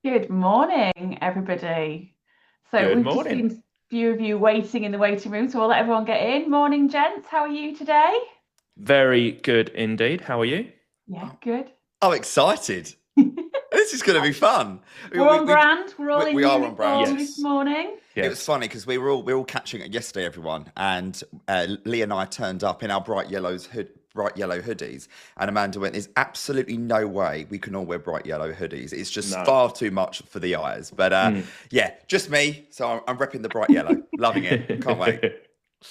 Good morning, everybody. So Good we've just morning. seen a few of you waiting in the waiting room, so we'll let everyone get in. Morning, gents. How are you today? Very good indeed. How are you? Yeah, Oh, good. I'm excited. This is going to be fun. We, We're we, on we, brand. We're all we, in we are on brand. uniform this Yes. morning. It was Yes. funny because we were all catching it yesterday, everyone, and Lee and I turned up in our bright yellow hoodies, and Amanda went, "There's absolutely no way we can all wear bright yellow hoodies. It's just No. far too much for the eyes." But Mm. yeah, just me. So I'm repping the bright yellow, loving it. Can't wait.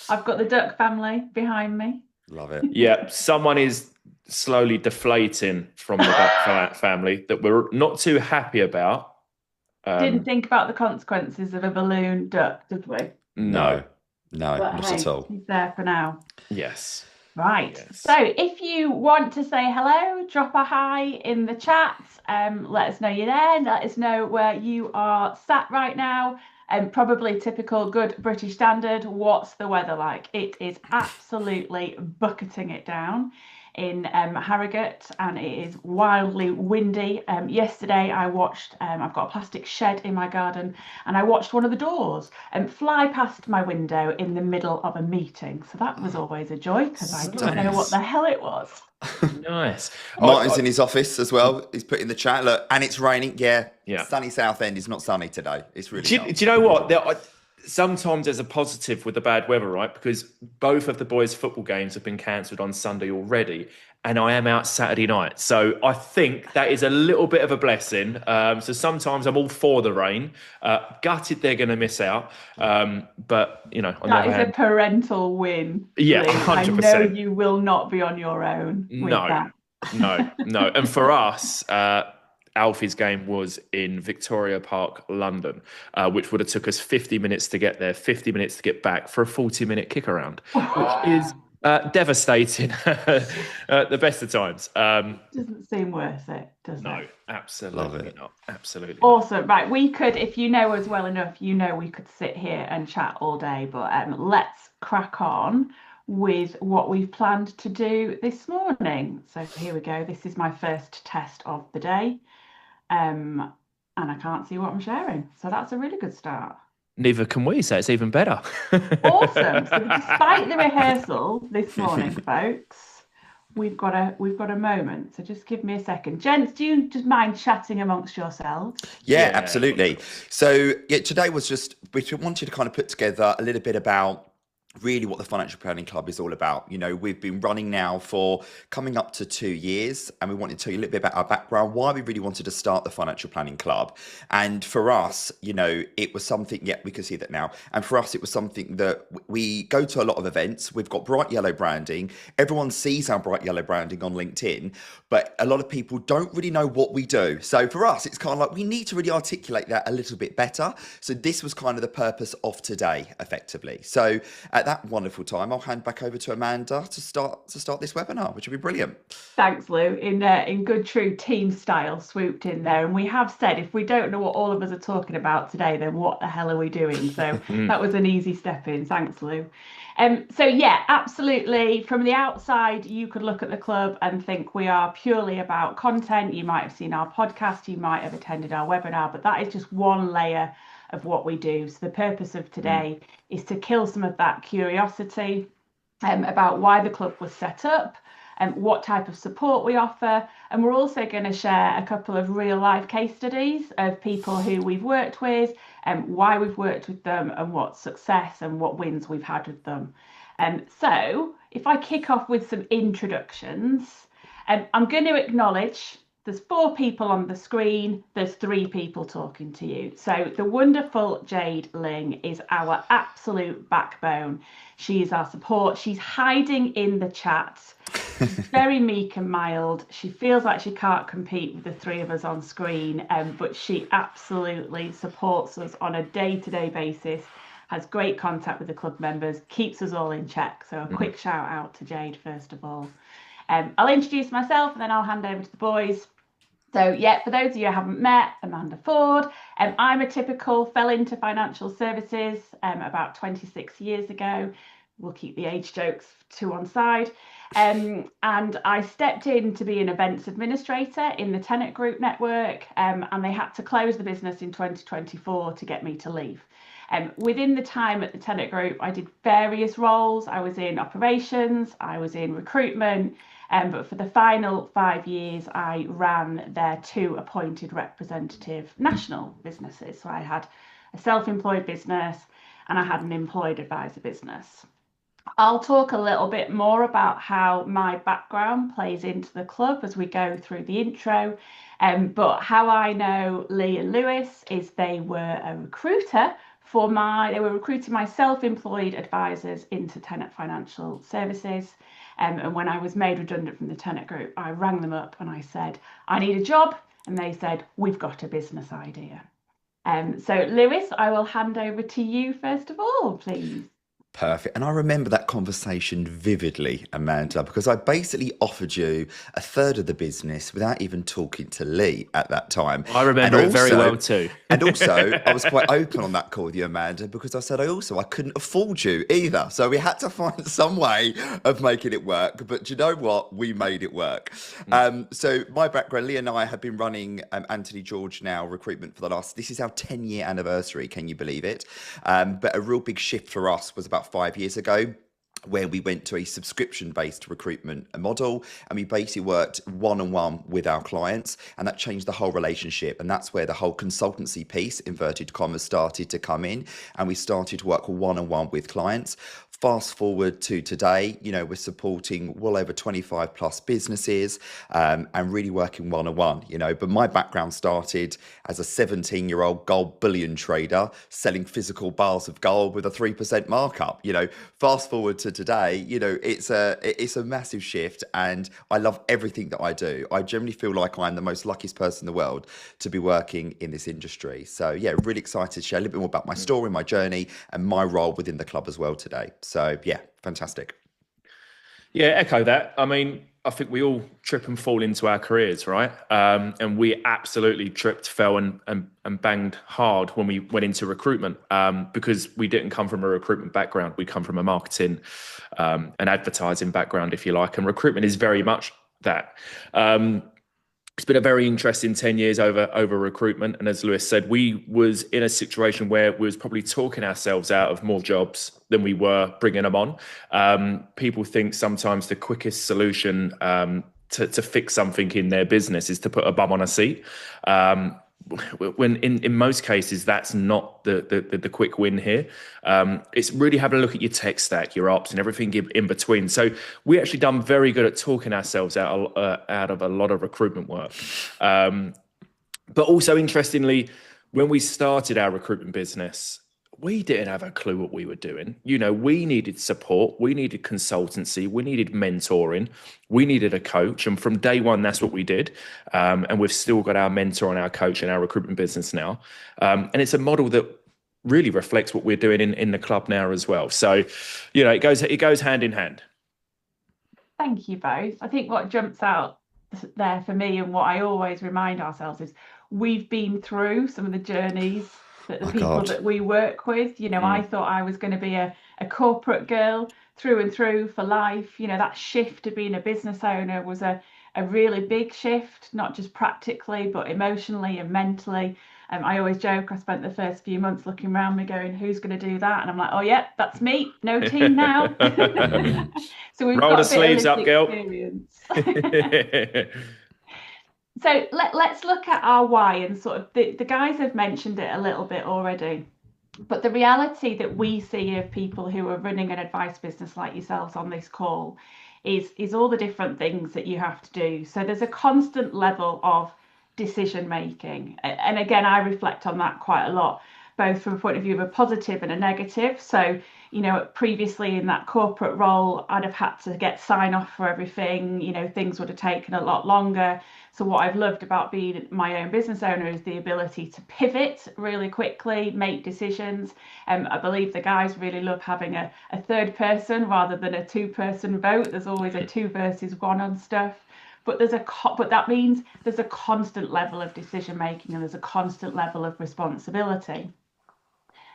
I've got the Duck family behind me. Love it. Yeah, someone is slowly deflating from the family that we're not too happy about. Didn't Um, think about the consequences of a balloon duck, did we? no. No, no, But not at hey, all. he's there for now. Yes. Right. So Yes. if you want to say hello, drop a hi in the chat. Let us know you're there and let us know where you are sat right now. And probably typical good British standard. What's the weather like? It is absolutely bucketing it down in Harrogate, and it is wildly windy. Yesterday I watched, I've got a plastic shed in my garden, and I watched one of the doors fly past my window in the middle of a meeting. So that was always a joy because I didn't know Stunning. what Nice. the hell it was. Nice. Martin's in his office as well. He's put in the chat, look, and it's raining. Yeah, Yeah. sunny Southend is not sunny today. It's really dull. Do you know what? Sometimes there's a positive with the bad weather, right? Because both of the boys' football games have been cancelled on Sunday already, and I am out Saturday night. So I think that is a little bit of a blessing. So sometimes I'm all for the rain. Gutted they're going to miss out. But, on the That other is a hand, parental win, yeah, Lou. I know 100%. you will not be on your own with No, that. no. And for us, Alfie's game was in Victoria Park, London, which would have took us 50 minutes to get there, 50 minutes to get back for a 40-minute kick around, which is devastating at the best of times. Doesn't seem worth it, does it? No, Love absolutely it. not. Absolutely not. Awesome. Right. We could, if you know us well enough, we could sit here and chat all day, but let's crack on with what we've planned to do this morning. So here we go. This is my first test of the day. Um, and I can't see what I'm sharing. So that's a really good start. Neither can we, so it's even better. Awesome. So despite the rehearsal this morning, folks, we've got a moment. So just give me a second. Gents, do you just mind chatting amongst yourselves? Yeah, Yeah, of absolutely. course. So yeah, today was just we wanted to kind of put together a little bit about really what the Financial Planning Club is all about. We've been running now for coming up to 2 years, and we wanted to tell you a little bit about our background, why we really wanted to start the Financial Planning Club. And for us, it was something, yeah, we can see that now. And for us, it was something that we go to a lot of events. We've got bright yellow branding. Everyone sees our bright yellow branding on LinkedIn, but a lot of people don't really know what we do. So for us, it's kind of like we need to really articulate that a little bit better. So this was kind of the purpose of today, effectively. So at that wonderful time, I'll hand back over to Amanda to start this webinar, which will be brilliant. Thanks, Lou. In good true team style, swooped in there, and we have said if we don't know what all of us are talking about today, then what the hell are we doing? So Mm. that was an easy step in. Thanks, Lou. So yeah, absolutely. From the outside, you could look at the club and think we are purely about content. You might have seen our podcast, you might have attended our webinar, but that is just one layer of what we do. So the purpose of Mm. today is to kill some of that curiosity about why the club was set up and what type of support we offer. And we're also going to share a couple of real life case studies of people who we've worked with and why we've worked with them and what success and what wins we've had with them. So if I kick off with some introductions, I'm going to acknowledge there's four people on the screen, there's three people talking to you. So the wonderful Jade Ling is our absolute backbone. She is our support. She's hiding in the chat. She's very meek and mild. She feels like she can't compete with the three of us on screen, but she absolutely supports us on a day-to-day basis, has great contact with the club members, keeps us all in check. So a Mm. quick shout out to Jade, first of all. I'll introduce myself and then I'll hand over to the boys. So, yeah, for those of you who haven't met, Amanda Ford, I'm a typical, fell into financial services about 26 years ago. we'll keep the age jokes to one side. And I stepped in to be an events administrator in the Tennant Group network, and they had to close the business in 2024 to get me to leave. Within the time at the Tennant Group, I did various roles. I was in operations, I was in recruitment, but for the final 5 years, I ran their 2 appointed representative national businesses. So I had a self-employed business and I had an employed advisor business. I'll talk a little bit more about how my background plays into the club as we go through the intro. But how I know Lee and Lewis is they were a recruiter they were recruiting my self-employed advisors into Tennant Financial Services. And when I was made redundant from the Tennant Group, I rang them up and I said, I need a job. And they said, we've got a business idea. So Lewis, I will hand over to you first of all, please. Perfect. And I remember that conversation vividly, Amanda, because I basically offered you a third of the business without even talking to Lee at that time. I remember it very well too. And also, I was quite open on that call with you, Amanda, because I said I couldn't afford you either. So we had to find some way of making it work. But do you know what? We made it work. So my background, Lee and I have been running Anthony George now recruitment for this is our 10-year anniversary. Can you believe it? But a real big shift for us was about 5 years ago, where we went to a subscription-based recruitment model, and we basically worked one-on-one with our clients, and that changed the whole relationship. And that's where the whole consultancy piece, inverted commas, started to come in, and we started to work one-on-one with clients. Fast forward to today, we're supporting well over 25 plus businesses, and really working one-on-one, but my background started as a 17-year-old gold bullion trader selling physical bars of gold with a 3% markup. Fast forward to today, it's a massive shift, and I love everything that I do. I generally feel like I'm the most luckiest person in the world to be working in this industry. So yeah, really excited to share a little bit more about my story, my journey, and my role within the club as well today. So yeah, fantastic. Yeah, echo that. I mean, I think we all trip and fall into our careers, right? And we absolutely tripped, fell and banged hard when we went into recruitment, because we didn't come from a recruitment background. We come from a marketing and advertising background, if you like. And recruitment is very much that. It's been a very interesting 10 years over recruitment. And as Lewis said, we was in a situation where we was probably talking ourselves out of more jobs than we were bringing them on. People think sometimes the quickest solution to fix something in their business is to put a bum on a seat. When in most cases, that's not the quick win here. It's really having a look at your tech stack, your ops, and everything in between. So we actually done very good at talking ourselves out of a lot of recruitment work. But also, interestingly, when we started our recruitment business, we didn't have a clue what we were doing. We needed support, we needed consultancy, we needed mentoring, we needed a coach. And from day one, that's what we did. And we've still got our mentor and our coach in our recruitment business now. And it's a model that really reflects what we're doing in the club now as well. So, it goes hand in hand. Thank you both. I think what jumps out there for me, and what I always remind ourselves, is we've been through some of the journeys that the people that we work with. I thought I was going to be a corporate girl through and through for life. That shift to being a business owner was a really big shift, not just practically, but emotionally and mentally. I always joke, I spent the first few months looking around me going, who's going to do that? And I'm like, oh yeah, that's me. No team now. So we've roll got the sleeves up, girl. So let's look at our why, and sort of the guys have mentioned it a little bit already, but the reality that we see of people who are running an advice business like yourselves on this call is all the different things that you have to do. So there's a constant level of decision making, and again, I reflect on that quite a lot, both from a point of view of a positive and a negative. So previously in that corporate role, I'd have had to get sign off for everything. Things would have taken a lot longer. So what I've loved about being my own business owner is the ability to pivot really quickly, make decisions. I believe the guys really love having a third person rather than a 2-person vote. There's always a 2 versus 1 on stuff. But that means there's a constant level of decision making, and there's a constant level of responsibility.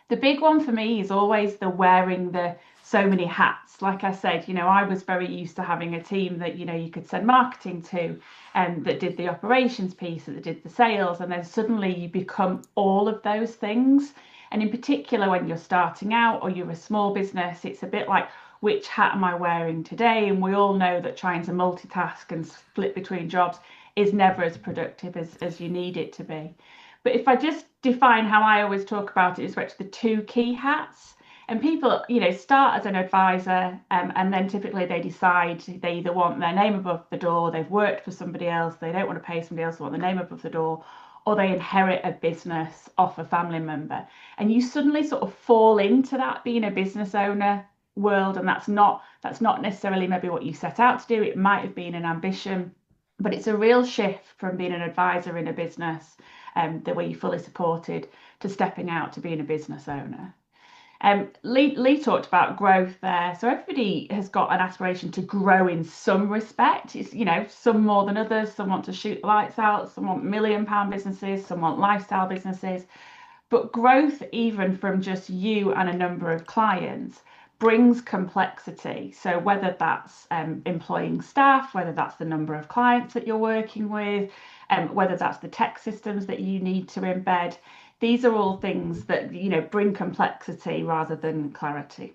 The big one for me is always the wearing the so many hats. Like I said, I was very used to having a team that, you could send marketing to, and that did the operations piece, that did the sales, and then suddenly you become all of those things. And in particular, when you're starting out or you're a small business, it's a bit like, which hat am I wearing today? And we all know that trying to multitask and split between jobs is never as productive as you need it to be. But if I just define how I always talk about it, is the two key hats. And people, start as an advisor, and then typically they decide they either want their name above the door, they've worked for somebody else, they don't want to pay somebody else, they want their name above the door, or they inherit a business off a family member. And you suddenly sort of fall into that being a business owner world, and that's not necessarily maybe what you set out to do. It might have been an ambition, but it's a real shift from being an advisor in a business, the way you're fully supported, to stepping out to being a business owner. Lee talked about growth there. So everybody has got an aspiration to grow in some respect. It's, some more than others. Some want to shoot the lights out. Some want £1 million businesses. Some want lifestyle businesses. But growth, even from just you and a number of clients, brings complexity. So whether that's employing staff, whether that's the number of clients that you're working with, whether that's the tech systems that you need to embed, these are all things that, bring complexity rather than clarity.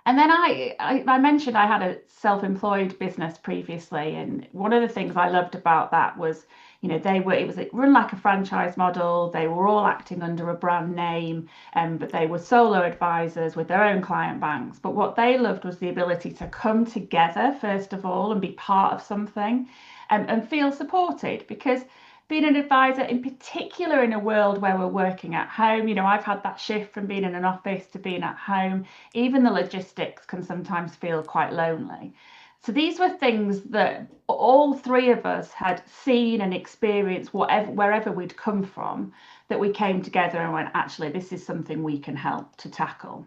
And then I mentioned I had a self-employed business previously, and one of the things I loved about that was, it was run like a franchise model. They were all acting under a brand name, but they were solo advisors with their own client banks. But what they loved was the ability to come together, first of all, and be part of something, and feel supported. Because being an advisor, in particular in a world where we're working at home, I've had that shift from being in an office to being at home. Even the logistics can sometimes feel quite lonely. So these were things that all three of us had seen and experienced, wherever we'd come from, that we came together and went, actually, this is something we can help to tackle.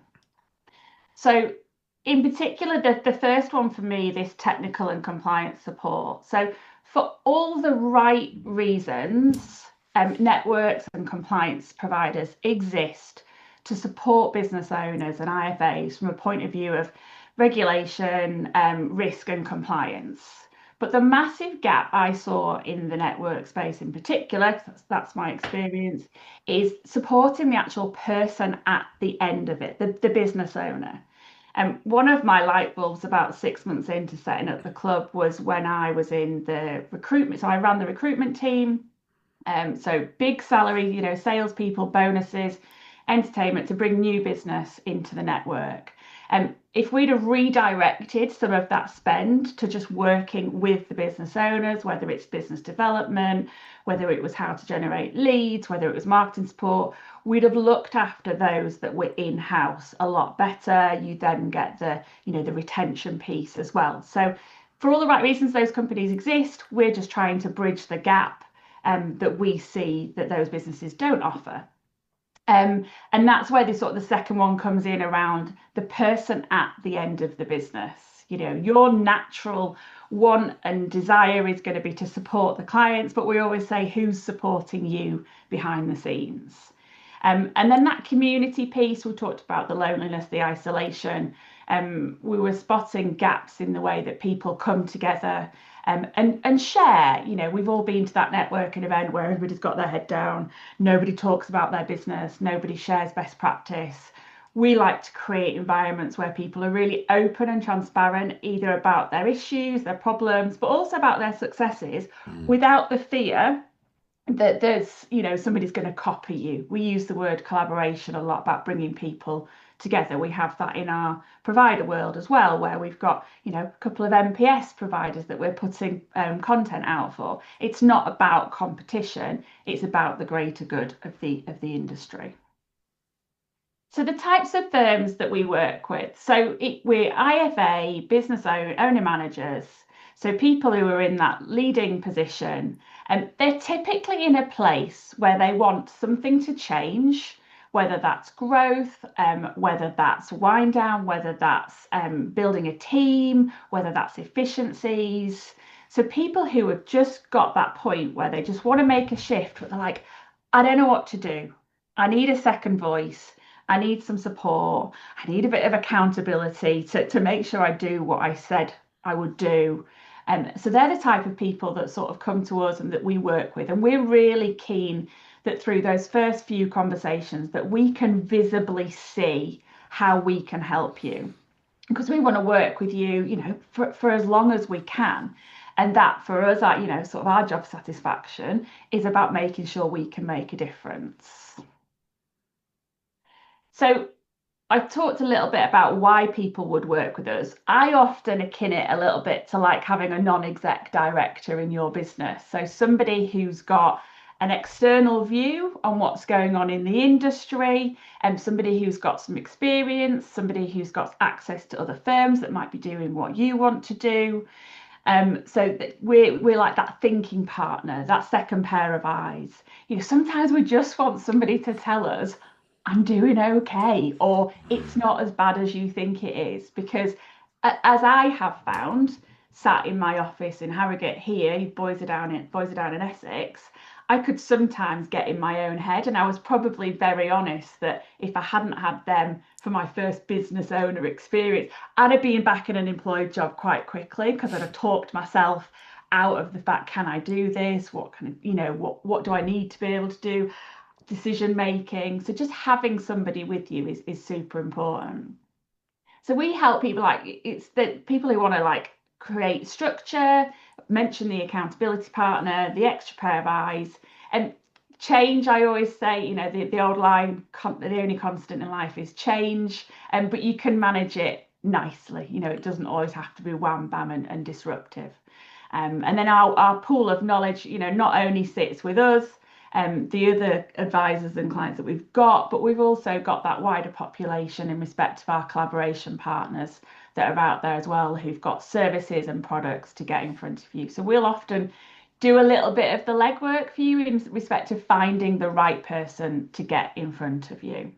So in particular, the first one for me, this technical and compliance support. So for all the right reasons, networks and compliance providers exist to support business owners and IFAs from a point of view of regulation, risk and compliance. But the massive gap I saw in the network space in particular, that's my experience, is supporting the actual person at the end of it, the business owner. One of my light bulbs about 6 months into setting up the club was when I was in the recruitment. So I ran the recruitment team. So big salary, salespeople, bonuses, entertainment to bring new business into the network. If we'd have redirected some of that spend to just working with the business owners, whether it's business development, whether it was how to generate leads, whether it was marketing support, we'd have looked after those that were in-house a lot better. You then get the retention piece as well. So for all the right reasons, those companies exist. We're just trying to bridge the gap that we see that those businesses don't offer. And that's where the second one comes in around the person at the end of the business. Your natural want and desire is going to be to support the clients, but we always say who's supporting you behind the scenes. And then that community piece, we talked about the loneliness, the isolation. We were spotting gaps in the way that people come together and share. We've all been to that networking event where everybody's got their head down, nobody talks about their business, nobody shares best practice. We like to create environments where people are really open and transparent, either about their issues, their problems, but also about their successes, without the fear that there's, somebody's going to copy you. We use the word collaboration a lot about bringing people together. We have that in our provider world as well, where we've got, a couple of MPS providers that we're putting content out for. It's not about competition. It's about the greater good of the industry. So the types of firms that we work with, so we're IFA, business owner managers, so people who are in that leading position, and they're typically in a place where they want something to change, whether that's growth, whether that's wind down, whether that's building a team, whether that's efficiencies. So people who have just got that point where they just want to make a shift, but they're like, I don't know what to do. I need a second voice. I need some support. I need a bit of accountability to make sure I do what I said I would do. So they're the type of people that sort of come to us and that we work with. And we're really keen that through those first few conversations that we can visibly see how we can help you. Because we want to work with you, for as long as we can. And that for us, sort of our job satisfaction is about making sure we can make a difference. So I've talked a little bit about why people would work with us. I often akin it a little bit to like having a non-exec director in your business. So somebody who's got an external view on what's going on in the industry, and somebody who's got some experience, somebody who's got access to other firms that might be doing what you want to do. So we're like that thinking partner, that second pair of eyes. Sometimes we just want somebody to tell us, I'm doing okay, or it's not as bad as you think it is. Because as I have found, sat in my office in Harrogate here, boys are down in Essex, I could sometimes get in my own head. And I was probably very honest that if I hadn't had them for my first business owner experience, I'd have been back in an employed job quite quickly, because I'd have talked myself out of the fact, can I do this? What kind of, what do I need to be able to do? Decision making. So just having somebody with you is super important. So we help people, it's the people who want to create structure, mention the accountability partner, the extra pair of eyes, and change. I always say, the old line, the only constant in life is change, but you can manage it nicely. It doesn't always have to be wham bam and disruptive. And then our pool of knowledge, not only sits with us, the other advisors and clients that we've got, but we've also got that wider population in respect of our collaboration partners that are out there as well, who've got services and products to get in front of you. So we'll often do a little bit of the legwork for you in respect of finding the right person to get in front of you.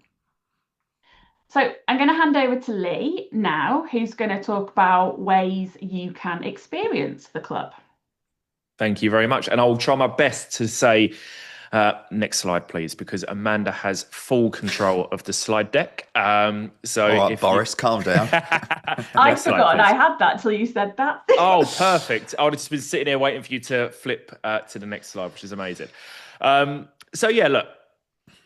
So I'm going to hand over to Lee now, who's going to talk about ways you can experience the club. Thank you very much. And I'll try my best to say, next slide, please, because Amanda has full control of the slide deck. All right, Boris, calm down. I'd forgotten I had that till you said that. Oh, perfect. I would have just been sitting here waiting for you to flip to the next slide, which is amazing. So yeah, look,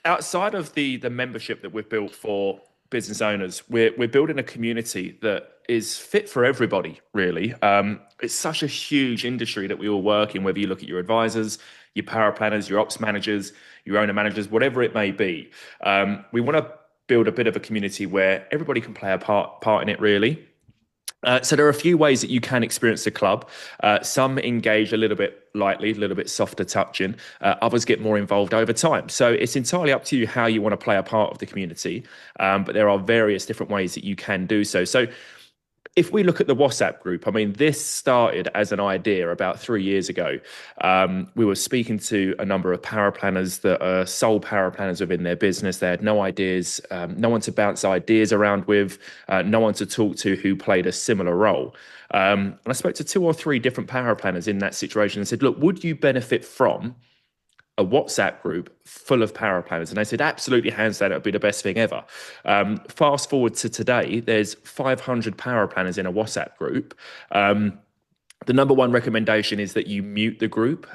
outside of the membership that we've built for business owners, we're building a community that is fit for everybody, really. It's such a huge industry that we all work in, whether you look at your advisors, your power planners, your ops managers, your owner managers, whatever it may be. We want to build a bit of a community where everybody can play a part in it, really. So there are a few ways that you can experience the club. Some engage a little bit lightly, a little bit softer touching. Others get more involved over time. So it's entirely up to you how you want to play a part of the community. But there are various different ways that you can do so. So if we look at the WhatsApp group, I mean, this started as an idea about 3 years ago. We were speaking to a number of power planners that are sole power planners within their business. They had no ideas, no one to bounce ideas around with, no one to talk to who played a similar role. And I spoke to 2 or 3 different power planners in that situation and said, look, would you benefit from a WhatsApp group full of power planners? And they said, absolutely, hands down, it would be the best thing ever. Fast forward to today, there's 500 power planners in a WhatsApp group. The number one recommendation is that you mute the group,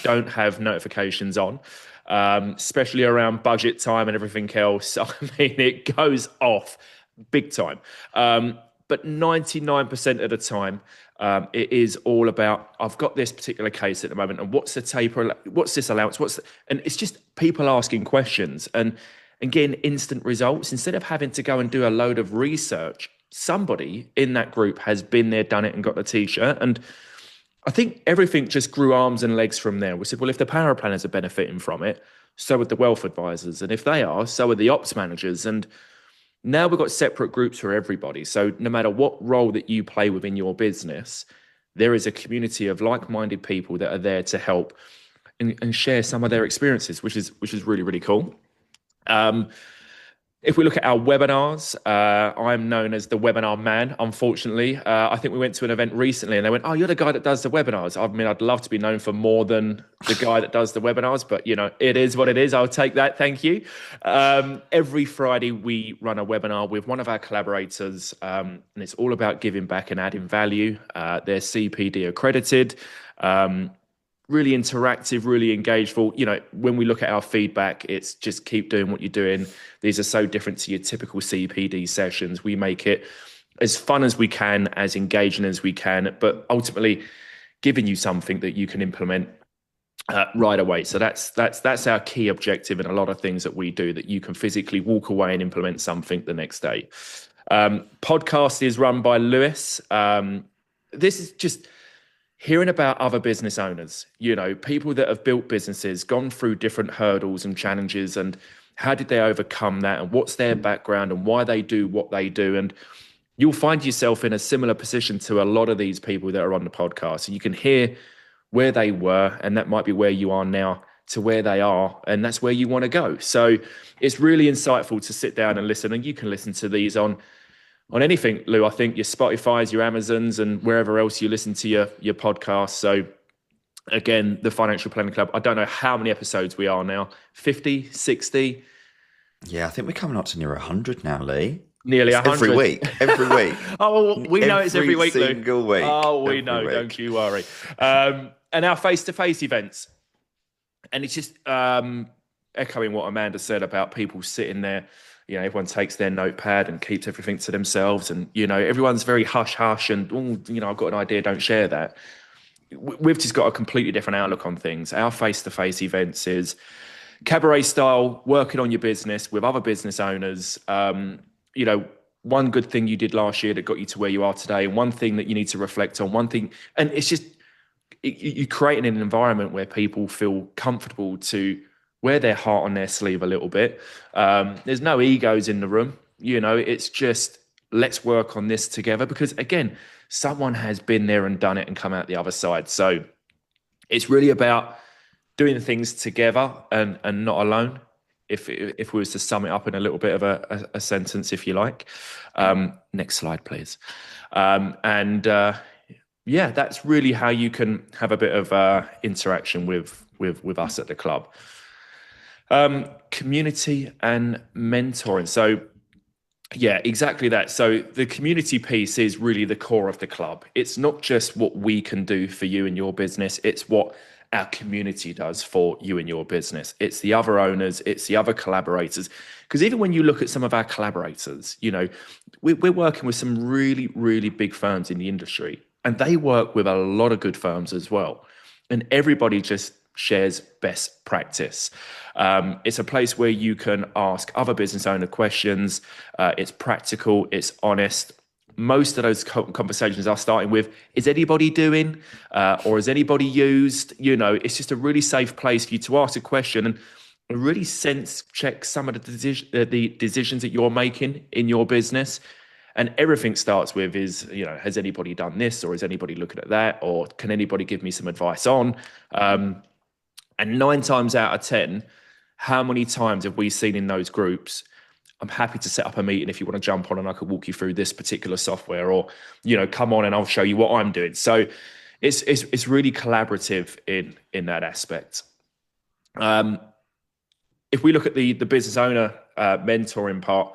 don't have notifications on, especially around budget time and everything else. I mean, it goes off big time. But 99% of the time, it is all about, I've got this particular case at the moment, and what's the taper, what's this allowance, and it's just people asking questions and getting instant results. Instead of having to go and do a load of research, somebody in that group has been there, done it, and got the t-shirt. And I think everything just grew arms and legs from there. We said, well, if the power planners are benefiting from it, so would the wealth advisors. And if they are, so are the ops managers. And now we've got separate groups for everybody. So no matter what role that you play within your business, there is a community of like-minded people that are there to help and share some of their experiences, which is really, really cool. If we look at our webinars, I'm known as the webinar man, unfortunately. I think we went to an event recently and they went, "Oh, you're the guy that does the webinars." I mean, I'd love to be known for more than the guy that does the webinars, but it is what it is. I'll take that. Thank you. Every Friday, we run a webinar with one of our collaborators, and it's all about giving back and adding value. They're CPD accredited. Really interactive, really engageful. When we look at our feedback, it's just keep doing what you're doing. These are so different to your typical CPD sessions. We make it as fun as we can, as engaging as we can, but ultimately giving you something that you can implement right away. So that's our key objective in a lot of things that we do, that you can physically walk away and implement something the next day. Podcast is run by Lewis. This is just hearing about other business owners, people that have built businesses, gone through different hurdles and challenges, and how did they overcome that, and what's their background, and why they do what they do. And you'll find yourself in a similar position to a lot of these people that are on the podcast. So you can hear where they were, and that might be where you are now to where they are, and that's where you want to go. So it's really insightful to sit down and listen, and you can listen to these on anything, Lou. I think your Spotify's, your Amazons, and wherever else you listen to your podcast. So again, the Financial Planning Club, I don't know how many episodes we are now, 50, 60? Yeah, I think we're coming up to near 100 now, Lee. Nearly 100. Every week. Oh, we know it's every week, Lou. Every single week. Oh, we know, don't you worry. And our face-to-face events. And it's just echoing what Amanda said about people sitting there. Everyone takes their notepad and keeps everything to themselves. And, everyone's very hush-hush and, I've got an idea, don't share that. We've just got a completely different outlook on things. Our face-to-face events is cabaret style, working on your business with other business owners. One good thing you did last year that got you to where you are today, and one thing that you need to reflect on, one thing. And it's just, you're creating an environment where people feel comfortable to wear their heart on their sleeve a little bit. There's no egos in the room. It's just, let's work on this together, because again, someone has been there and done it and come out the other side. So it's really about doing things together and not alone. If we was to sum it up in a little bit of a sentence, if you like. Next slide, please. That's really how you can have a bit of interaction with us at the club. Community and mentoring. So yeah, exactly that. So the community piece is really the core of the club. It's not just what we can do for you and your business. It's what our community does for you and your business. It's the other owners, it's the other collaborators. Because even when you look at some of our collaborators, we're working with some really, really big firms in the industry, and they work with a lot of good firms as well. And everybody just shares best practice. It's a place where you can ask other business owner questions. It's practical, it's honest. Most of those conversations are starting with, is anybody doing, or is anybody used? It's just a really safe place for you to ask a question and really sense check some of the decisions that you're making in your business. And everything starts with is, has anybody done this, or is anybody looking at that, or can anybody give me some advice on? And 9 times out of 10, how many times have we seen in those groups, I'm happy to set up a meeting if you want to jump on and I could walk you through this particular software, or, come on and I'll show you what I'm doing. So it's really collaborative in that aspect. If we look at the business owner mentoring part,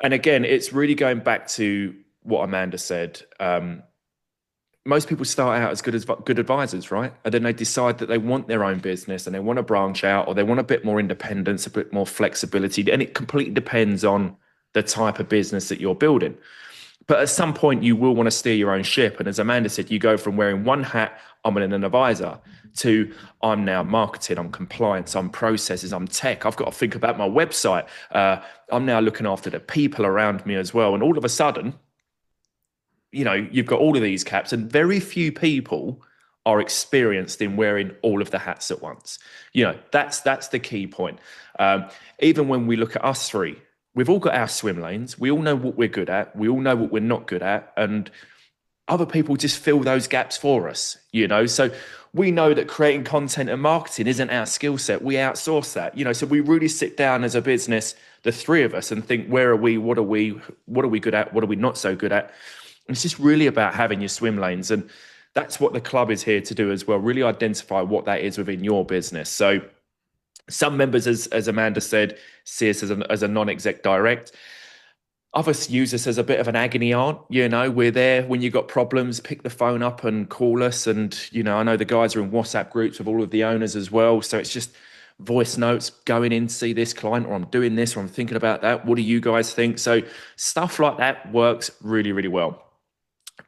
and again, it's really going back to what Amanda said. Most people start out as good advisors, right? And then they decide that they want their own business and they want to branch out, or they want a bit more independence, a bit more flexibility. And it completely depends on the type of business that you're building. But at some point, you will want to steer your own ship. And as Amanda said, you go from wearing one hat, I'm an advisor, to I'm now marketing, I'm compliance, I'm processes, I'm tech. I've got to think about my website. I'm now looking after the people around me as well. And all of a sudden, you've got all of these caps, and very few people are experienced in wearing all of the hats at once. That's the key point. Even when we look at us three, we've all got our swim lanes. We all know what we're good at. We all know what we're not good at. And other people just fill those gaps for us, So we know that creating content and marketing isn't our skill set. We outsource that, So we really sit down as a business, the three of us, and think, where are we? What are we good at? What are we not so good at? And it's just really about having your swim lanes. And that's what the club is here to do as well. Really identify what that is within your business. So some members, as Amanda said, see us as a non-exec direct. Others use us as a bit of an agony aunt. We're there when you've got problems, pick the phone up and call us. And, I know the guys are in WhatsApp groups with all of the owners as well. So it's just voice notes going in to see this client, or I'm doing this, or I'm thinking about that. What do you guys think? So stuff like that works really, really well.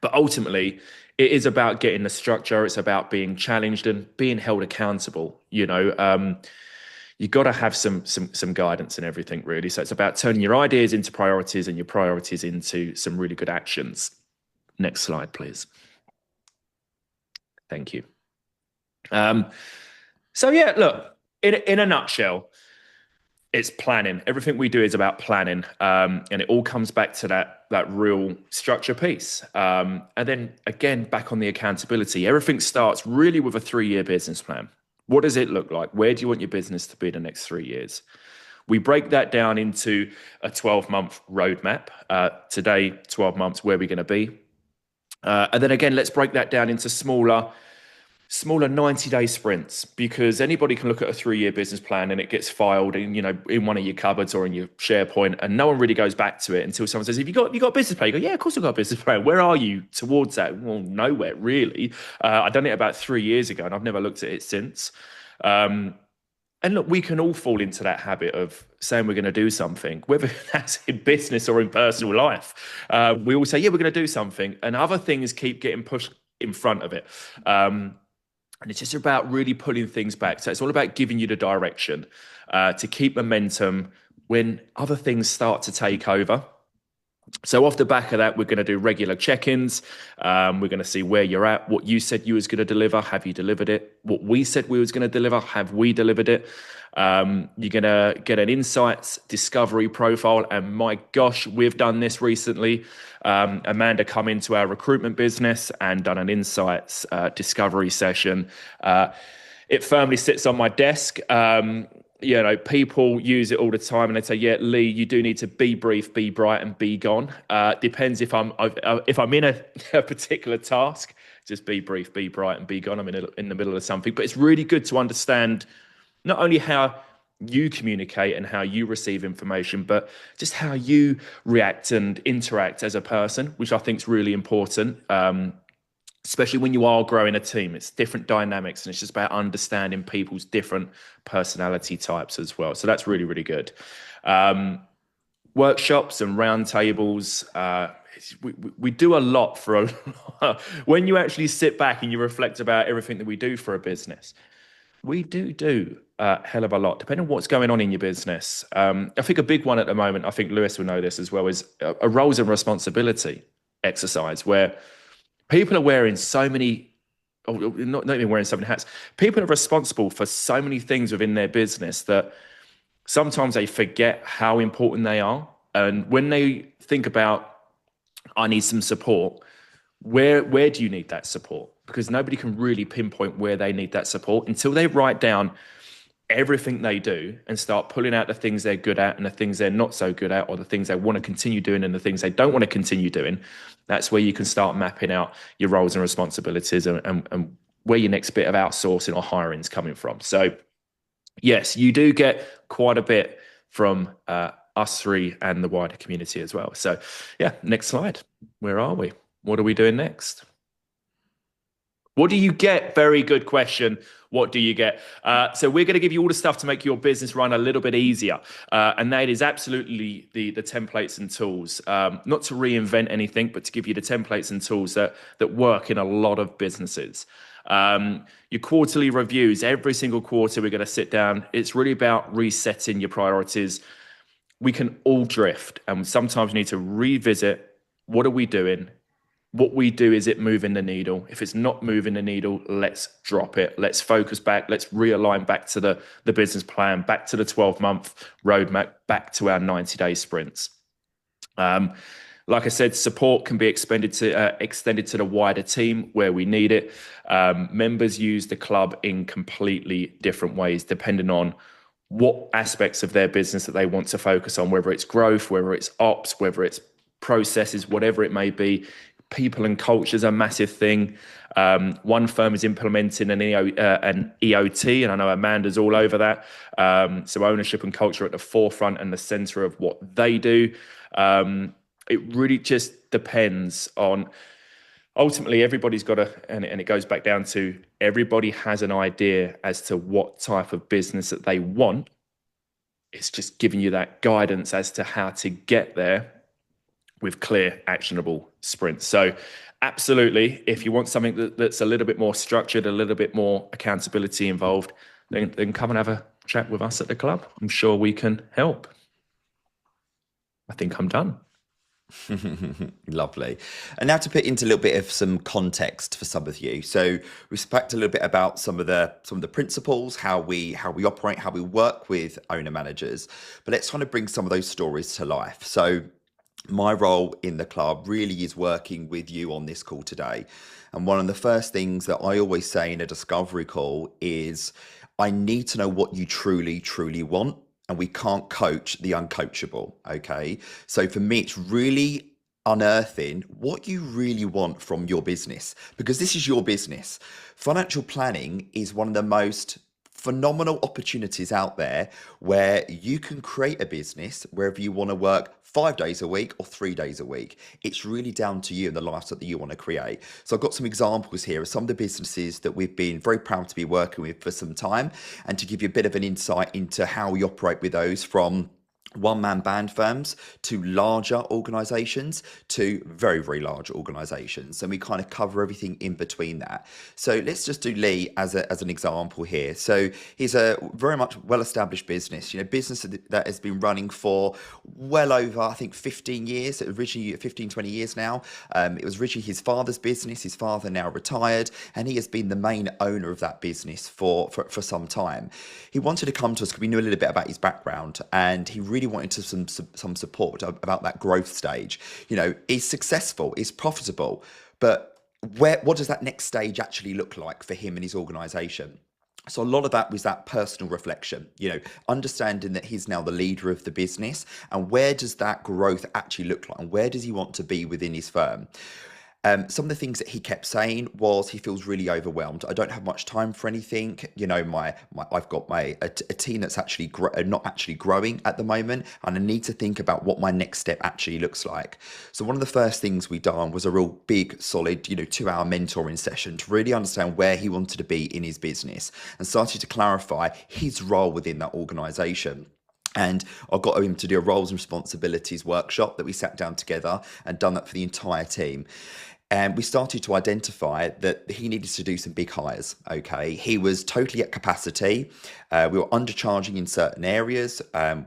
But ultimately, it is about getting the structure. It's about being challenged and being held accountable. You've got to have some guidance and everything, really. So it's about turning your ideas into priorities and your priorities into some really good actions. Next slide, please. Thank you. So yeah, look, in a nutshell, it's planning. Everything we do is about planning, and it all comes back to that real structure piece. And then again, back on the accountability, everything starts really with a 3-year business plan. What does it look like? Where do you want your business to be the next 3 years? We break that down into a 12-month roadmap. Today, 12 months, where we're going to be. And then again, let's break that down into smaller 90-day sprints, because anybody can look at a 3-year business plan and it gets filed in one of your cupboards or in your SharePoint, and no one really goes back to it until someone says, have you got a business plan? You go, yeah, of course I've got a business plan. Where are you towards that? Well, nowhere really. I done it about 3 years ago and I've never looked at it since. And look, we can all fall into that habit of saying we're going to do something, whether that's in business or in personal life. We all say, yeah, we're going to do something, and other things keep getting pushed in front of it. And it's just about really pulling things back. So it's all about giving you the direction to keep momentum when other things start to take over. So off the back of that, we're going to do regular check-ins. We're going to see where you're at, what you said you was going to deliver, have you delivered it? What we said we was going to deliver, have we delivered it? You're going to get an insights discovery profile. And my gosh, we've done this recently. Amanda come into our recruitment business and done an insights discovery session. It firmly sits on my desk. People use it all the time, and they say, "Yeah, Lee, you do need to be brief, be bright, and be gone." Depends if I'm in a particular task. Just be brief, be bright, and be gone. I'm in the middle of something, but it's really good to understand not only how you communicate and how you receive information, but just how you react and interact as a person, which I think is really important. Especially when you are growing a team, it's different dynamics, and it's just about understanding people's different personality types as well. So that's really, really good. Workshops and roundtables. We do a lot for when you actually sit back and you reflect about everything that we do for a business. We do a hell of a lot, depending on what's going on in your business. I think a big one at the moment, I think Lewis will know this as well, is a roles and responsibility exercise, where people are wearing so many, not even wearing so many hats. People are responsible for so many things within their business that sometimes they forget how important they are. And when they think about, I need some support, where do you need that support? Because nobody can really pinpoint where they need that support until they write down everything they do and start pulling out the things they're good at and the things they're not so good at, or the things they want to continue doing and the things they don't want to continue doing. That's where you can start mapping out your roles and responsibilities and where your next bit of outsourcing or hiring is coming from. So yes, you do get quite a bit from us three and the wider community as well. So yeah, next slide. Where are we? What are we doing next? What do you get? Very good question. What do you get? So we're going to give you all the stuff to make your business run a little bit easier. And that is absolutely the templates and tools. Not to reinvent anything, but to give you the templates and tools that work in a lot of businesses. Your quarterly reviews, every single quarter we're going to sit down. It's really about resetting your priorities. We can all drift, and sometimes we need to revisit, what are we doing? What we do, is it moving the needle? If it's not moving the needle, let's drop it. Let's focus back. Let's realign back to the business plan, back to the 12-month roadmap, back to our 90-day sprints. Like I said, support can be extended to the wider team where we need it. Members use the club in completely different ways, depending on what aspects of their business that they want to focus on, whether it's growth, whether it's ops, whether it's processes, whatever it may be. People and culture is a massive thing. One firm is implementing an EOT, and I know Amanda's all over that. So ownership and culture at the forefront and the center of what they do. It really just depends on, ultimately everybody's got and it goes back down to everybody has an idea as to what type of business that they want. It's just giving you that guidance as to how to get there with clear, actionable sprints. So absolutely, if you want something that's a little bit more structured, a little bit more accountability involved, then come and have a chat with us at the club. I'm sure we can help. I think I'm done. Lovely. And now to put into a little bit of some context for some of you. So we spoke a little bit about some of the principles, how we operate, how we work with owner managers. But let's kind of bring some of those stories to life. So my role in the club really is working with you on this call today. And one of the first things that I always say in a discovery call is I need to know what you truly, truly want. And we can't coach the uncoachable, okay? So for me, it's really unearthing what you really want from your business, because this is your business. Financial planning is one of the most phenomenal opportunities out there where you can create a business wherever you want to work 5 days a week or 3 days a week. It's really down to you and the lifestyle that you want to create. So I've got some examples here of some of the businesses that we've been very proud to be working with for some time, and to give you a bit of an insight into how we operate with those, from one-man band firms to larger organizations to very, very large organizations. And we kind of cover everything in between that. So let's just do Lee as an example here. So he's a very much well-established business, business that has been running for well over, I think, 15 years, originally 15, 20 years now. It was originally his father's business. His father now retired, and he has been the main owner of that business for some time. He wanted to come to us because we knew a little bit about his background, and he really wanted some support about that growth stage. He's successful, he's profitable, but what does that next stage actually look like for him and his organization? So a lot of that was that personal reflection, understanding that he's now the leader of the business, and where does that growth actually look like, and where does he want to be within his firm? Some of the things that he kept saying was he feels really overwhelmed. I don't have much time for anything. I've got a team that's actually not actually growing at the moment, and I need to think about what my next step actually looks like. So one of the first things we done was a real big, solid, 2-hour mentoring session to really understand where he wanted to be in his business, and started to clarify his role within that organization. And I got him to do a roles and responsibilities workshop that we sat down together and done that for the entire team. And we started to identify that he needed to do some big hires, okay? He was totally at capacity. We were undercharging in certain areas.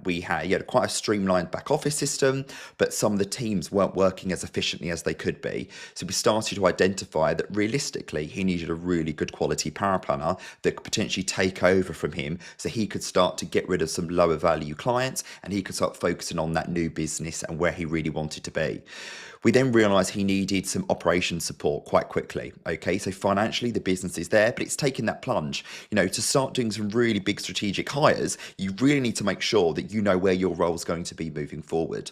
He had quite a streamlined back office system, but some of the teams weren't working as efficiently as they could be. So we started to identify that realistically, he needed a really good quality power planner that could potentially take over from him, so he could start to get rid of some lower value clients, and he could start focusing on that new business and where he really wanted to be. We then realized he needed some operation support quite quickly. Okay, so financially the business is there, but it's taking that plunge. To start doing some really big strategic hires, you really need to make sure that you know where your role is going to be moving forward.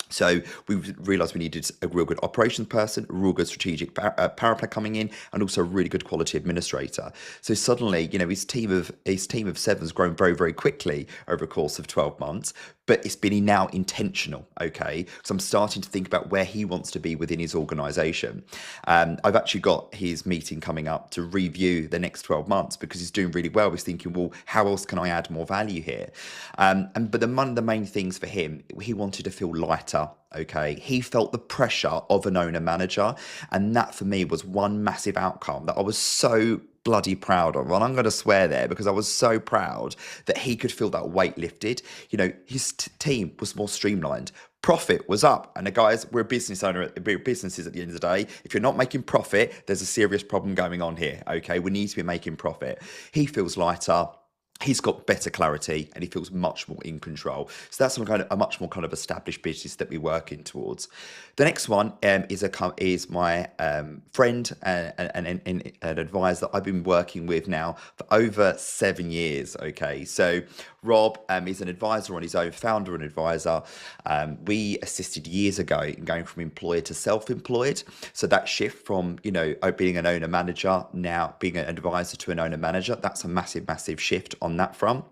So we realised we needed a real good operations person, a real good strategic power planner coming in, and also a really good quality administrator. So suddenly, his team of 7 has grown very, very quickly over a course of 12 months. But it's been now intentional, okay? So I'm starting to think about where he wants to be within his organisation. I've actually got his meeting coming up to review the next 12 months because he's doing really well. He's thinking, well, how else can I add more value here? But one of the main things for him, he wanted to feel lighter. Okay, he felt the pressure of an owner manager, and that for me was one massive outcome that I was so bloody proud of. And I'm going to swear there because I was so proud that he could feel that weight lifted. His team was more streamlined. Profit was up. And the guys, we're a business owner, we're businesses at the end of the day. If you're not making profit, there's a serious problem going on here. Okay, we need to be making profit. He feels lighter. he's got better clarity and he feels much more in control. So that's a much more kind of established business that we're working towards. The next one is my friend and an advisor that I've been working with now for over 7 years. Okay, so Rob is an advisor on his own, founder and advisor. We assisted years ago in going from employed to self-employed. So that shift from, being an owner manager, now being an advisor to an owner manager, that's a massive, massive shift on that front.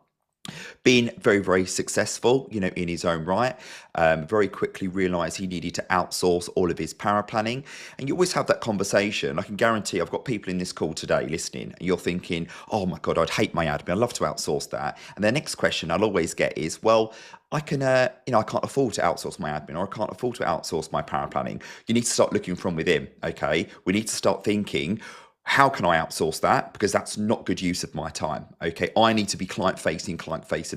Been very, very successful, in his own right. Very quickly realised he needed to outsource all of his power planning. And you always have that conversation. I can guarantee I've got people in this call today listening, and you're thinking, oh my God, I'd hate my admin. I'd love to outsource that. And the next question I'll always get is, well, I can't afford to outsource my admin, or I can't afford to outsource my power planning. You need to start looking from within, okay? We need to start thinking, how can I outsource that? Because that's not good use of my time. Okay, I need to be client facing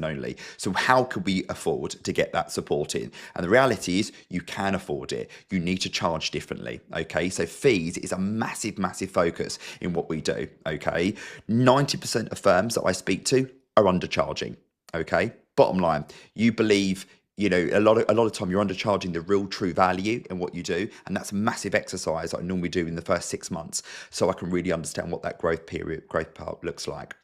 only. So how could we afford to get that support in? And the reality is you can afford it. You need to charge differently. Okay, so fees is a massive, massive focus in what we do. Okay, 90% of firms that I speak to are undercharging. Okay, bottom line, you believe a lot of time you're undercharging the real true value in what you do. And that's a massive exercise I normally do in the first 6 months. So I can really understand what that growth part looks like.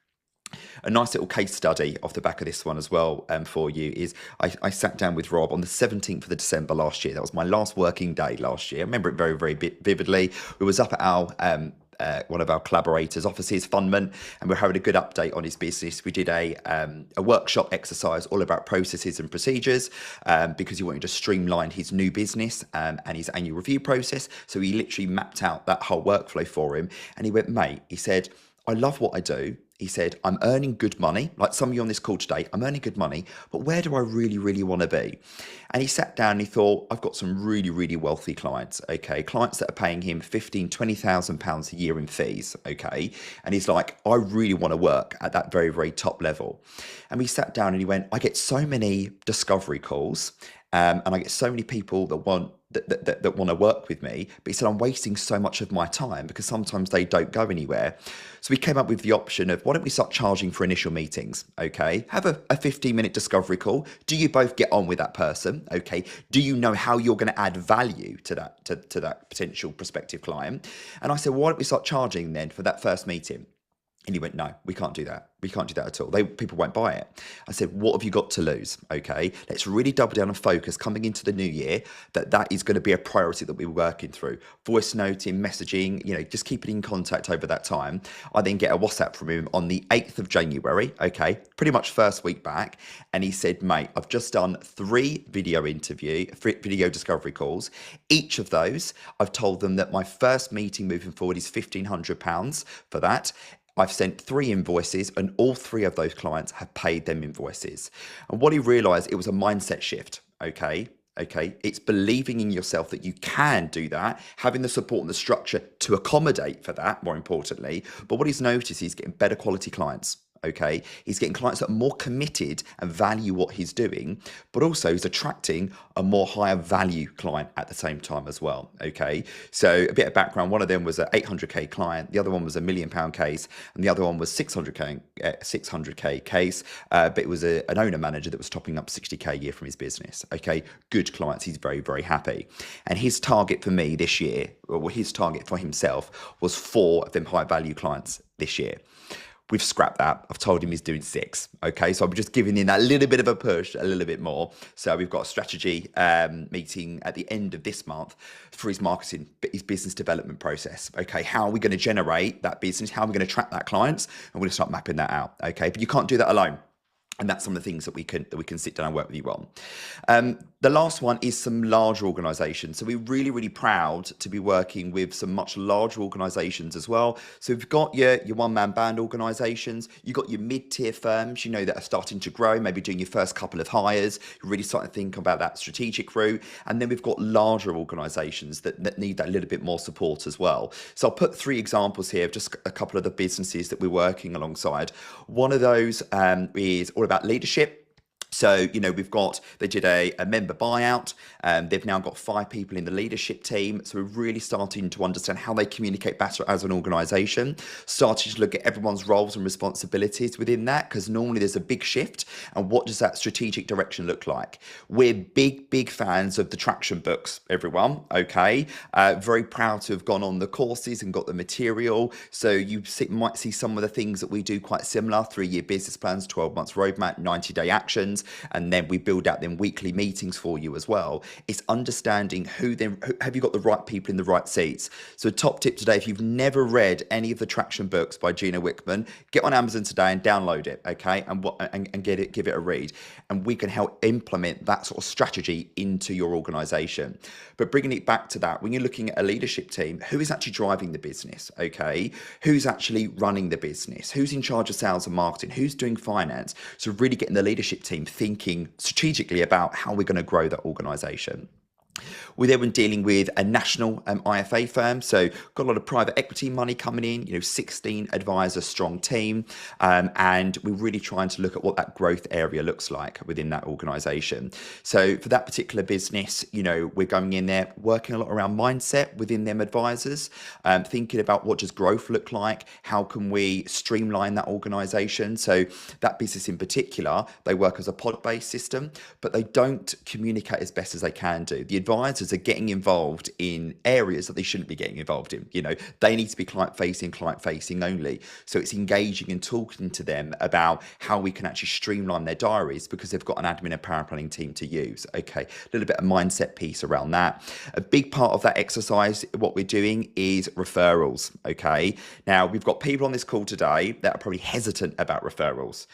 A nice little case study off the back of this one as well for you is I sat down with Rob on the 17th of December last year. That was my last working day last year. I remember it very, very vividly. We was up at our one of our collaborators' offices, Fundment, and we're having a good update on his business. We did a workshop exercise all about processes and procedures because he wanted to streamline his new business and his annual review process. So he literally mapped out that whole workflow for him. And he went, mate, he said, I love what I do. He said, I'm earning good money. Like some of you on this call today, I'm earning good money, but where do I really, really want to be? And he sat down and he thought, I've got some really, really wealthy clients, okay? Clients that are paying him £15,000, £20,000 a year in fees, okay? And he's like, I really want to work at that very, very top level. And we sat down and he went, I get so many discovery calls and I get so many people that want to work with me, but he said I'm wasting so much of my time because sometimes they don't go anywhere. So we came up with the option of, why don't we start charging for initial meetings? Okay, have a 15-minute discovery call. Do you both get on with that person? Okay, do you know how you're going to add value to that to that potential prospective client? And I said, well, why don't we start charging then for that first meeting? And he went, no, we can't do that. We can't do that at all. People won't buy it. I said, what have you got to lose? Okay, let's really double down and focus coming into the new year that is going to be a priority that we're working through. Voice noting, messaging, just keeping in contact over that time. I then get a WhatsApp from him on the 8th of January, okay, pretty much first week back. And he said, mate, I've just done 3 video discovery calls. Each of those, I've told them that my first meeting moving forward is £1,500 for that. I've sent 3 invoices and all 3 of those clients have paid them invoices. And what he realized, it was a mindset shift. Okay. It's believing in yourself that you can do that, having the support and the structure to accommodate for that, more importantly. But what he's noticed is getting better quality clients. Okay, he's getting clients that are more committed and value what he's doing, but also he's attracting a more higher value client at the same time as well. Okay, so a bit of background: one of them was an 800k client, the other one was a £1 million case, and the other one was 600k case. But it was an owner manager that was topping up 60k a year from his business. Okay, good clients. He's very, very happy. And his target for me this year, or his target for himself, was 4 of them high value clients this year. We've scrapped that. I've told him he's doing 6. Okay, so I'm just giving him that little bit of a push, a little bit more. So we've got a strategy meeting at the end of this month for his marketing, his business development process. Okay, how are we going to generate that business? How are we going to attract that clients? And we're going to start mapping that out. Okay, but you can't do that alone. And that's some of the things that we can sit down and work with you on. The last one is some larger organizations. So we're really, really proud to be working with some much larger organizations as well. So we've got your one-man band organizations, you've got your mid-tier firms, that are starting to grow, maybe doing your first couple of hires, you're really starting to think about that strategic route. And then we've got larger organizations that need that little bit more support as well. So I'll put 3 examples here of just a couple of the businesses that we're working alongside. One of those is all about leadership. So, they did a member buyout. They've now got 5 people in the leadership team. So we're really starting to understand how they communicate better as an organisation, starting to look at everyone's roles and responsibilities within that, because normally there's a big shift. And what does that strategic direction look like? We're big fans of the traction books, everyone. Okay. Very proud to have gone on the courses and got the material. So you might see some of the things that we do quite similar: 3-year business plans, 12 months roadmap, 90-day actions. And then we build out them weekly meetings for you as well. It's understanding have you got the right people in the right seats. So top tip today, if you've never read any of the traction books by Gina Wickman, get on Amazon today and download it, okay, and give it a read, and we can help implement that sort of strategy into your organization. But bringing it back to that, when you're looking at a leadership team, who is actually driving the business, okay, who's actually running the business, who's in charge of sales and marketing, who's doing finance. So really getting the leadership team thinking strategically about how we're going to grow that organization. We're then dealing with a national IFA firm, so got a lot of private equity money coming in, 16 advisor strong team, and we're really trying to look at what that growth area looks like within that organization. So for that particular business, we're going in there, working a lot around mindset within them advisors, thinking about what does growth look like, how can we streamline that organization. So that business in particular, they work as a pod-based system, but they don't communicate as best as they can do. The advisors are getting involved in areas that they shouldn't be getting involved in. They need to be client facing only. So it's engaging and talking to them about how we can actually streamline their diaries, because they've got an admin and power planning team to use. Okay, a little bit of mindset piece around that. A big part of that exercise, what we're doing is referrals. Okay, now we've got people on this call today that are probably hesitant about referrals.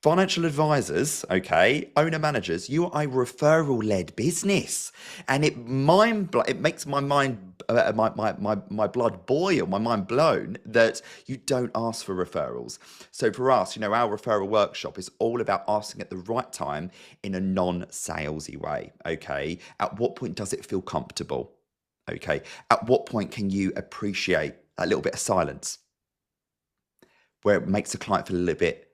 Financial advisors, okay, owner managers, you are a referral-led business, and it makes my mind, my blood boil, my mind blown that you don't ask for referrals. So for us, our referral workshop is all about asking at the right time in a non-salesy way. Okay, at what point does it feel comfortable? Okay, at what point can you appreciate a little bit of silence, where it makes the client feel a little bit.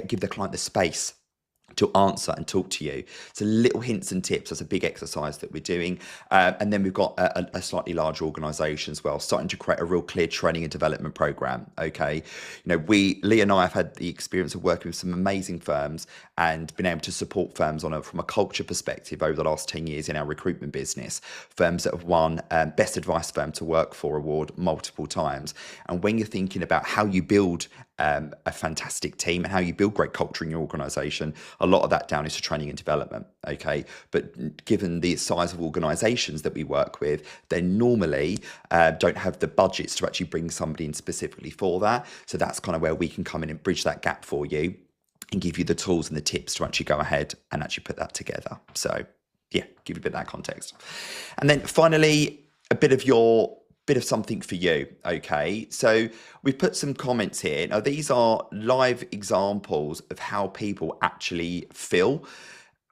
Give the client the space to answer and talk to you. So little hints and tips. That's a big exercise that we're doing. And then we've got a slightly larger organisation as well, starting to create a real clear training and development program. Okay. Lee and I have had the experience of working with some amazing firms and been able to support firms from a culture perspective over the last 10 years in our recruitment business. Firms that have won Best Advice Firm to Work For award multiple times. And when you're thinking about how you build a fantastic team and how you build great culture in your organisation, a lot of that down is to training and development. Okay, but given the size of organisations that we work with, they normally don't have the budgets to actually bring somebody in specifically for that. So that's kind of where we can come in and bridge that gap for you and give you the tools and the tips to actually go ahead and actually put that together. So yeah, give you a bit of that context. And then finally, a bit of something for you. Okay, so we've put some comments here. Now these are live examples of how people actually feel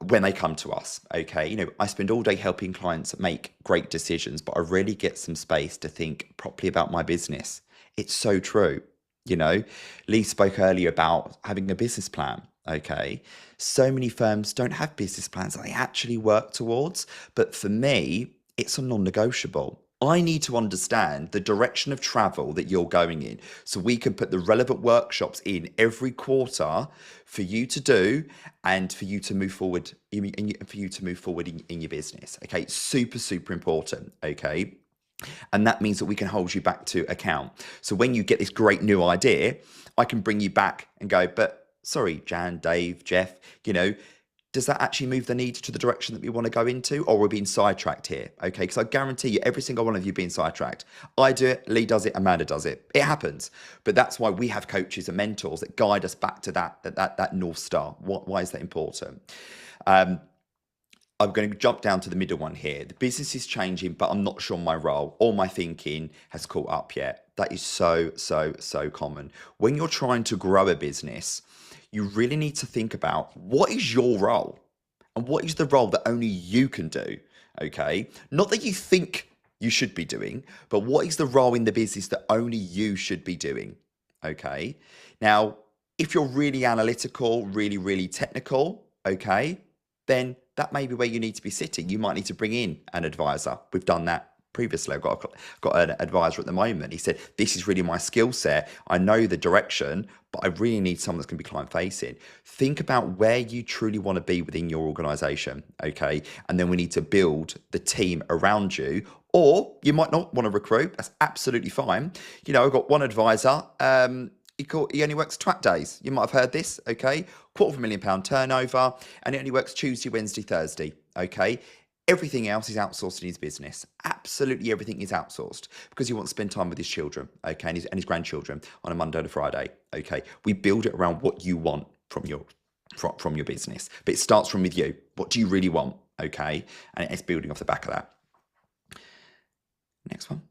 when they come to us. Okay, I spend all day helping clients make great decisions, but I really get some space to think properly about my business. It's so true. Lee spoke earlier about having a business plan. Okay, so many firms don't have business plans that they actually work towards, but for me, it's a non-negotiable. I need to understand the direction of travel that you're going in, so we can put the relevant workshops in every quarter for you to do and for you to move forward in your business. Okay, super important. Okay. And that means that we can hold you back to account. So when you get this great new idea, I can bring you back and go, but sorry, Jan, Dave, Jeff, does that actually move the needle to the direction that we want to go into, or we're being sidetracked here? Okay, because I guarantee you, every single one of you being sidetracked. I do it, Lee does it, Amanda does it. It happens. But that's why we have coaches and mentors that guide us back to that North Star. Why is that important? I'm going to jump down to the middle one here. The business is changing, but I'm not sure my role or my thinking has caught up yet. That is so common. When you're trying to grow a business, you really need to think about what is your role and what is the role that only you can do. Okay, not that you think you should be doing, but what is the role in the business that only you should be doing? Okay, now If you're really analytical, really, really technical, okay, then that may be where you need to be sitting. You might need to bring in an advisor. We've done that previously. I've got an advisor at the moment. He said, this is really my skill set. I know the direction, but I really need someone that's going to be client facing. Think about where you truly want to be within your organization, okay? And then we need to build the team around you. Or you might not want to recruit. That's absolutely fine. You know, I've got one advisor. He only works track days. You might have heard this, okay? £250,000 turnover, and he only works Tuesday, Wednesday, Thursday, okay? Everything else is outsourced in his business. Absolutely everything is outsourced because he wants to spend time with his children, okay, and his grandchildren on a Monday to Friday, okay? We build it around what you want from your business, but it starts from with you. What do you really want, okay? And it's building off the back of that. Next one.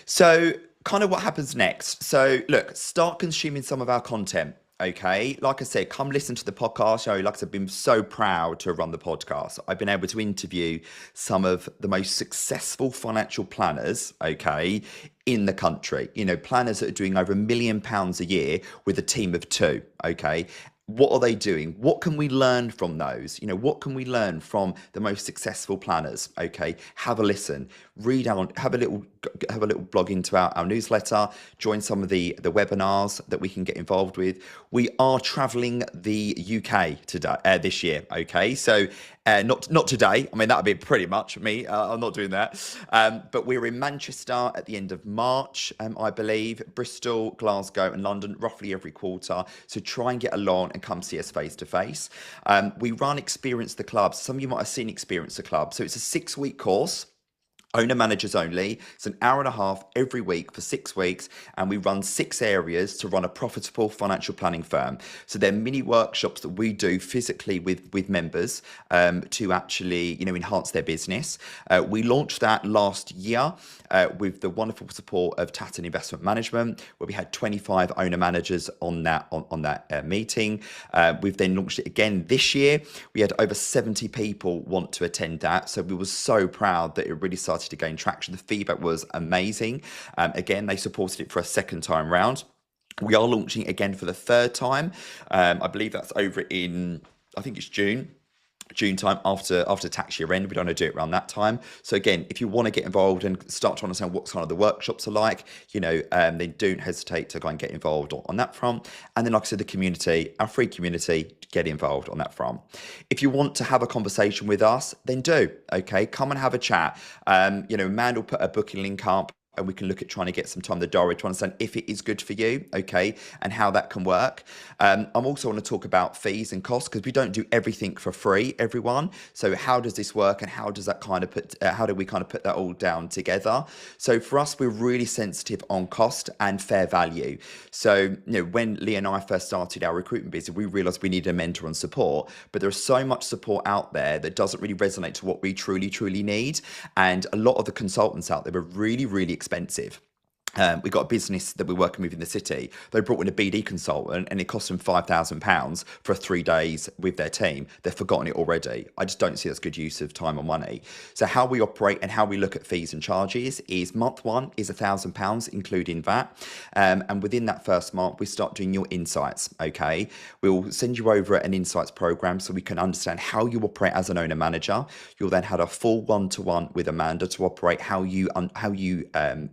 So kind of what happens next. So look, start consuming some of our content. Okay, like I said, come listen to the podcast. You know, like I said, I've been so proud to run the podcast. I've been able to interview some of the most successful financial planners, okay, in the country. You know, planners that are doing over £1 million a year with a team of 2, okay. What are they doing? What can we learn from those? You know, what can we learn from the most successful planners? Okay, have a listen, read out, have a little blog into our newsletter, join some of the webinars that we can get involved with. We are traveling the UK today, this year. Okay, so not today. I mean, that would be pretty much me. I'm not doing that. But we're in Manchester at the end of March, I believe, Bristol, Glasgow and London roughly every quarter. So try and get along and come see us face to face. We run Experience the Club. Some of you might have seen Experience the Club. So it's a 6-week course. Owner managers only. It's an hour and a half every week for 6 weeks, and we run 6 areas to run a profitable financial planning firm. So they're mini workshops that we do physically with members to actually, you know, enhance their business. We launched that last year with the wonderful support of Tatton Investment Management, where we had 25 owner managers on that meeting. We've then launched it again this year. We had over 70 people want to attend that, so we were so proud that it really started to gain traction. The feedback was amazing. Again, they supported it for a second time round. We are launching it again for the 3rd time. I believe that's over in, I think it's June time after tax year end. We don't want to do it around that time. So again, if you want to get involved and start to understand what kind of the workshops are like, you know, then don't hesitate to go and get involved on that front. And then, like I said, the community, our free community, get involved on that front. If you want to have a conversation with us, then do. Okay, come and have a chat. You know, Amanda will put a booking link up, and we can look at trying to get some time in the diary to understand if it is good for you, okay, and how that can work. I'm also want to talk about fees and costs, because we don't do everything for free, everyone. So how does this work, and how does that kind of how do we kind of put that all down together? So for us, we're really sensitive on cost and fair value. So, you know, when Lee and I first started our recruitment business, we realized we needed a mentor and support, but there's so much support out there that doesn't really resonate to what we truly need. And a lot of the consultants out there are really expensive. We've got a business that we're working with in the city. They brought in a BD consultant and it cost them £5,000 for 3 days with their team. They've forgotten it already. I just don't see that's good use of time or money. So how we operate and how we look at fees and charges is month 1 is £1,000, including VAT. And within that first month, we start doing your insights, okay? We'll send you over an insights program so we can understand how you operate as an owner manager. You'll then have a full one-to-one with Amanda to operate how you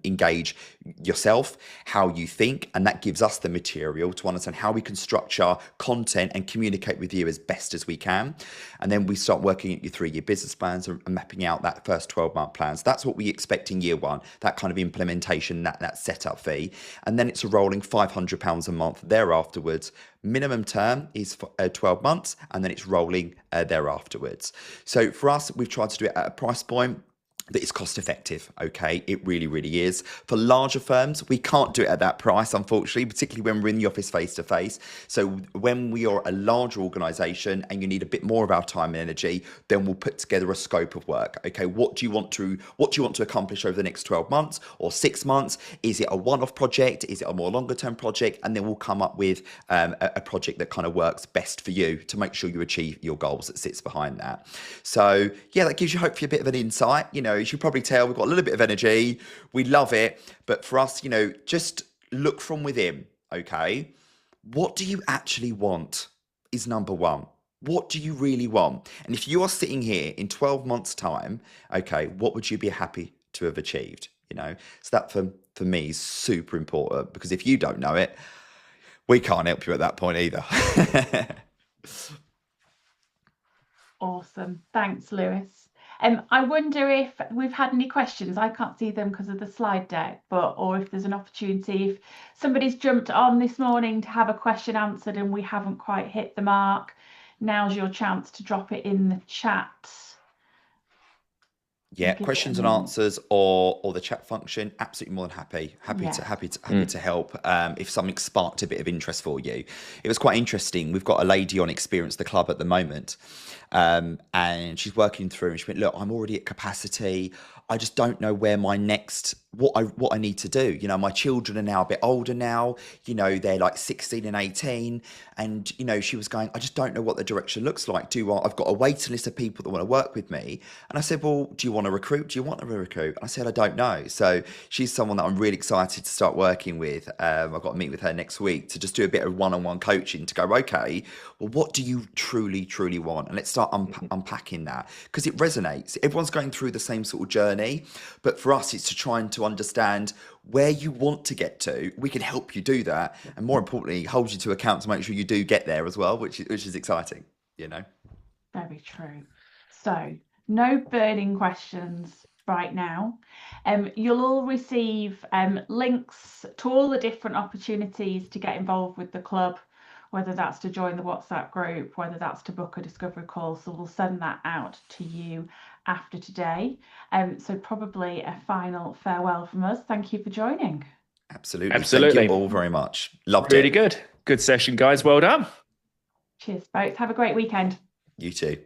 engage yourself, how you think, and that gives us the material to understand how we can structure content and communicate with you as best as we can. And then we start working at your 3-year business plans and mapping out that first 12-month plans. That's what we expect in year 1, that kind of implementation, that setup fee. And then it's a rolling £500 a month thereafterwards. Minimum term is 12 months, and then it's rolling thereafterwards. So for us, we've tried to do it at a price point that is cost effective, okay? It really is. For larger firms, we can't do it at that price, unfortunately, particularly when we're in the office face to face. So when we are a larger organisation and you need a bit more of our time and energy, then we'll put together a scope of work. Okay, what do you want to accomplish over the next 12 months or 6 months? Is it a one-off project? Is it a more longer term project? And then we'll come up with a project that kind of works best for you to make sure you achieve your goals that sits behind that. So yeah, that gives you hopefully a bit of an insight. You know, as you probably tell, we've got a little bit of energy. We love it. But for us, you know, just look from within. okay, what do you actually want is number one. What do you really want? And if you are sitting here in 12 months' time, okay, what would you be happy to have achieved? You know, so that for me is super important, because if you don't know it, we can't help you at that point either. Awesome. Thanks, Lewis. I wonder if we've had any questions. I can't see them because of the slide deck, or if there's an opportunity, if somebody's jumped on this morning to have a question answered and we haven't quite hit the mark, now's your chance to drop it in the chat. Yeah, questions and answers, or the chat function. Absolutely more than happy to help. If something sparked a bit of interest for you, it was quite interesting. We've got a lady on Experience the Club at the moment, and she's working through. And she went, "Look, I'm already at capacity. I just don't know where my next what I need to do. You know, my children are now a bit older now. You know, they're like 16 and 18, and you know, she was going, I just don't know what the direction looks like. I've got a waiting list of people that want to work with me?" And I said, "Well, do you want to recruit? Do you want to recruit?" And I said, "I don't know." So she's someone that I'm really excited to start working with. I've got to meet with her next week to just do a bit of one-on-one coaching to go, okay, well, what do you truly want? And let's start unpacking that, because it resonates. Everyone's going through the same sort of journey, but for us, it's to trying to understand where you want to get to. We can help you do that, and more importantly, hold you to account to make sure you do get there as well, which is exciting, you know. Very true. So no burning questions right now. You'll all receive links to all the different opportunities to get involved with the club, whether that's to join the WhatsApp group, whether that's to book a discovery call. So we'll send that out to you after today. So probably a final farewell from us. Thank you for joining. Absolutely. Thank you all very much. Loved it. Really good. Good session, guys. Well done. Cheers, both. Have a great weekend. You too.